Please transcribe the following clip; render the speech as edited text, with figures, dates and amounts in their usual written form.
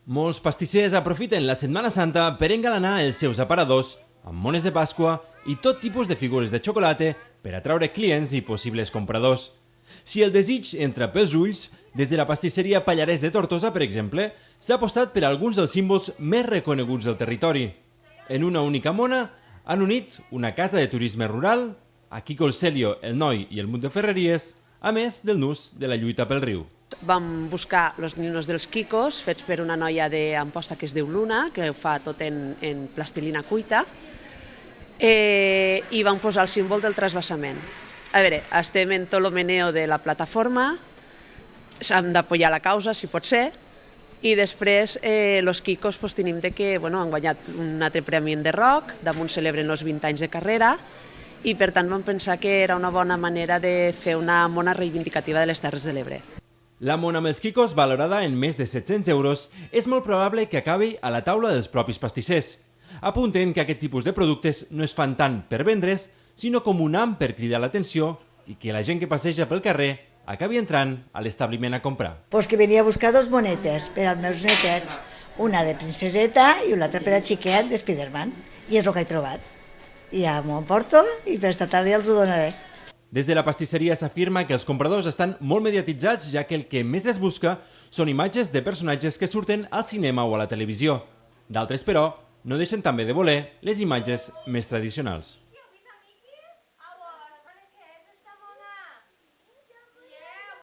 Molts pastissers aprofiten la Setmana Santa per engalanar els seus aparadors amb mones de Pasqua i tot tipus de figures de xocolata per atraure clients i possibles compradors. Si el desig entra pels ulls, des de la pastisseria Pallarès de Tortosa, per exemple, s'ha apostat per alguns dels símbols més reconeguts del territori. En una única mona han unit una casa de turisme rural, a Quico el Celio, el Noi i el Munt de Ferreries, a més del nus de la lluita pel riu. Vam buscar els ninos dels Quicos, fets per una noia d'Amposta que es diu Luna, que ho fa tot en plastilina cuita, i vam posar el símbol del trasbassament. A veure, estem en tot el meneo de la plataforma, hem d'apoyar la causa, si pot ser, i després els Quicos tenim que han guanyat un altre premi de rock, damunt celebren els 20 anys de carrera, i per tant vam pensar que era una bona manera de fer una mona reivindicativa de les Terres de l'Ebre. La mona amb els Quicos, valorada en més de 700 euros, és molt probable que acabi a la taula dels propis pastissers. Apunten que aquest tipus de productes no es fan tant per vendre's, sinó com un ham per cridar l'atenció i que la gent que passeja pel carrer acabi entrant a l'establiment a comprar. Pues que venia a buscar dos monetes per als meus netets, una de princeseta i una altra per a xiquet de Spiderman, i és el que he trobat. I ja m'ho emporto i per esta tarda els ho donaré. Des de la pastisseria s'afirma que els compradors estan molt mediatitzats, ja que el que més es busca són imatges de personatges que surten al cinema o a la televisió. D'altres, però, no deixen també de voler les imatges més tradicionals.